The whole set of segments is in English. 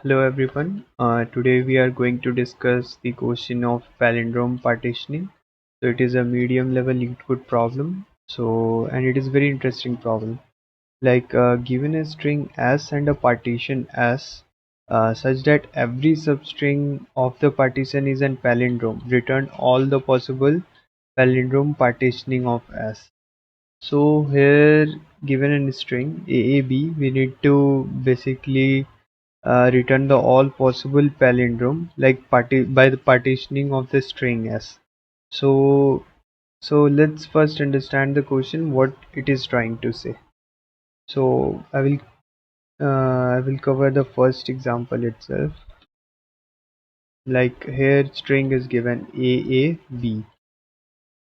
Hello everyone. Today we are going to discuss the question of palindrome partitioning. So it is a medium level Leetcode problem. And it is very interesting problem. Given a string s and a partition s, such that every substring of the partition is an palindrome. Return all the possible palindrome partitioning of s. So here, given a string AAB, we need to basically return the all possible palindrome by the partitioning of the string s. So let's first understand the question what it is trying to say. So I will cover the first example itself. Like here string is given AAB.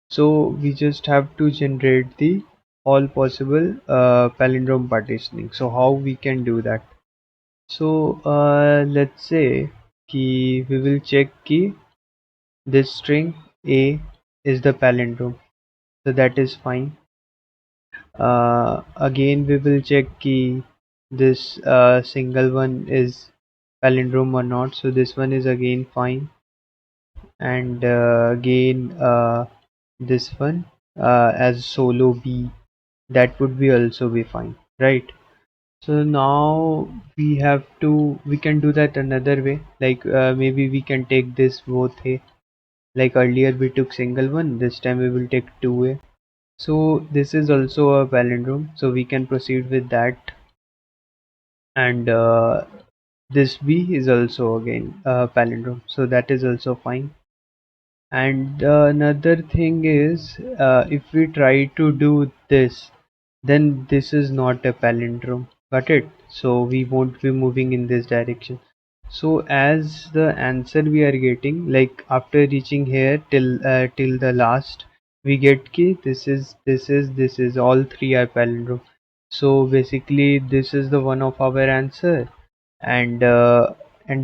So we just have to generate the all possible palindrome partitioning. So how we can do that? So let's say we will check key this string A is the palindrome, so that is fine. Again we will check key this single one is palindrome or not, so this one is again fine. And again this one as solo B, that would be also be fine, right? So now we can do that another way, maybe we can take this both A. Like earlier we took single one, this time we will take 2A. So this is also a palindrome, so we can proceed with that. And this B is also again a palindrome, so that is also fine. And another thing is, if we try to do this, then this is not a palindrome. Got it? So we won't be moving in this direction. So as the answer we are getting, like after reaching here till the last, we get ki this is all three are palindrome. So basically this is the one of our answer. And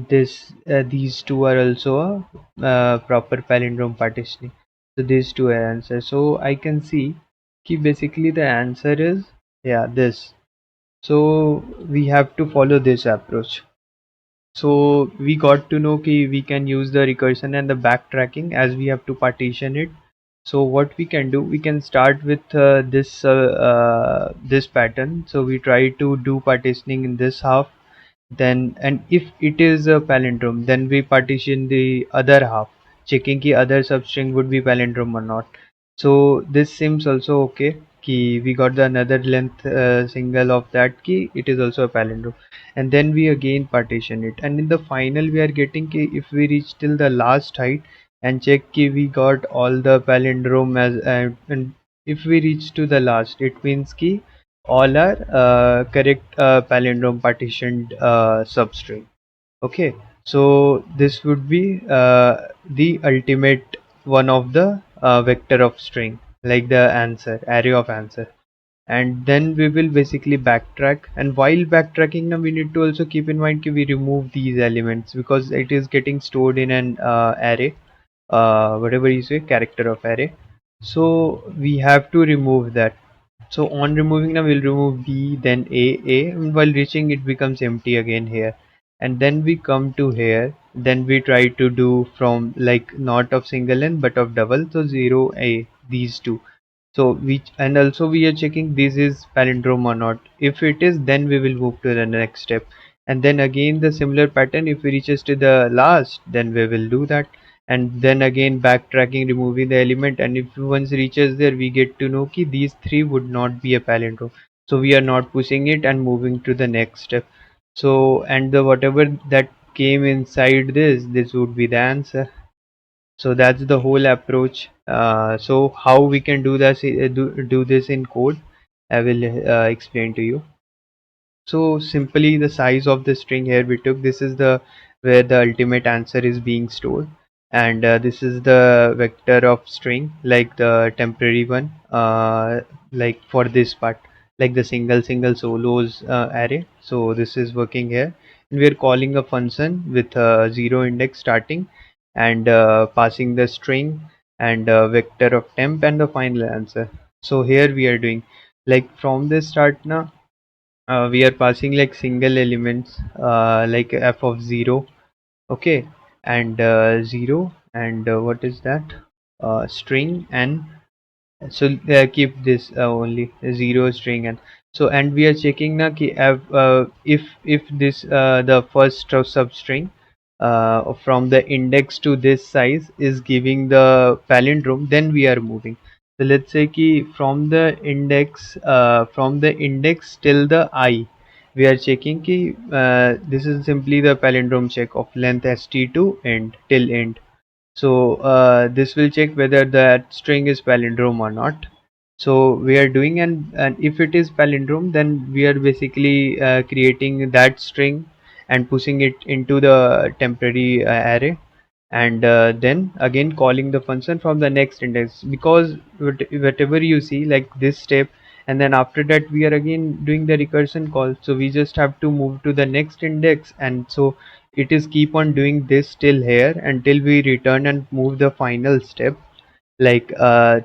these two are also a proper palindrome partitioning. So these two are answer. So I can see ki basically the answer is, yeah, this. So we have to follow this approach. So we got to know ki we can use the recursion and the backtracking as we have to partition it. So what we can do, we can start with this pattern. So we try to do partitioning in this half, then and if it is a palindrome, then we partition the other half, checking ki other substring would be palindrome or not. So this seems also okay ki we got the another length single of that key, it is also a palindrome. And then we again partition it, and in the final we are getting ki if we reach till the last height and check ki we got all the palindrome as and if we reach to the last, it means ki all are correct palindrome partitioned substring. Okay, so this would be the ultimate one of the vector of string, like the answer array of answer. And then we will basically backtrack, and while backtracking now we need to also keep in mind that we remove these elements because it is getting stored in an array, whatever you say, character of array. So we have to remove that. So on removing now we'll remove B, then A, and while reaching it becomes empty again here. And then we come to here, then we try to do from like not of single n but of double, so 0 A, these two. So we, and also we are checking this is palindrome or not. If it is, then we will move to the next step. And then again the similar pattern, if we reaches to the last, then we will do that. And then again backtracking, removing the element, and if once reaches there we get to know ki these three would not be a palindrome, so we are not pushing it and moving to the next step. So and the whatever that came inside this would be the answer. So that's the whole approach. So how we can do this, do this in code, I will explain to you. So simply the size of the string here we took, this is the where the ultimate answer is being stored. And this is the vector of string, like the temporary one, like for this part, like the single solos array. So this is working here, and we are calling a function with zero index starting, and passing the string and vector of temp and the final answer. So here we are doing like from the start now, we are passing like single elements, like f of 0. Okay, and 0, and what is that, string, and so keep this only 0 string. And so, and we are checking na ki if this the first substring from the index to this size is giving the palindrome, then we are moving. So let's say ki from the index till the I, we are checking ki this is simply the palindrome check of length st to end till end. So this will check whether that string is palindrome or not. So we are doing, and if it is palindrome, then we are basically creating that string and pushing it into the temporary array, and then again calling the function from the next index, because whatever you see like this step, and then after that we are again doing the recursion call, so we just have to move to the next index. And so it is keep on doing this till here until we return and move the final step, like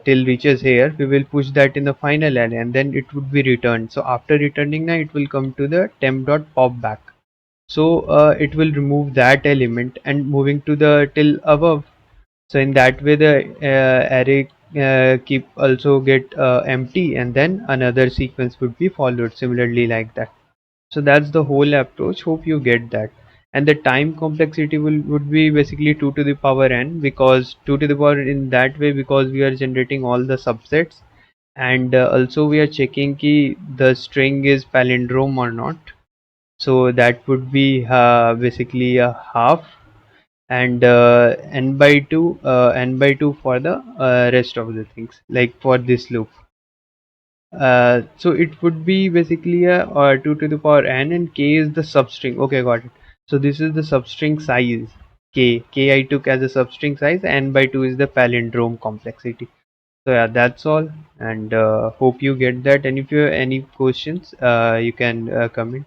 till reaches here, we will push that in the final array, and then it would be returned. So after returning now, it will come to the temp dot pop back. So it will remove that element and moving to the till above. So in that way the array keep also get empty, and then another sequence would be followed similarly like that. So that's the whole approach. Hope you get that. And the time complexity would be basically 2 to the power n, because 2 to the power in that way because we are generating all the subsets, and also we are checking ki the string is palindrome or not. So that would be basically a half, and n by 2 for the rest of the things, like for this loop. So it would be basically a 2 to the power n, and k is the substring. Okay, got it. So this is the substring size, k I took as a substring size, n by 2 is the palindrome complexity. So yeah, that's all, and hope you get that. And if you have any questions, you can comment.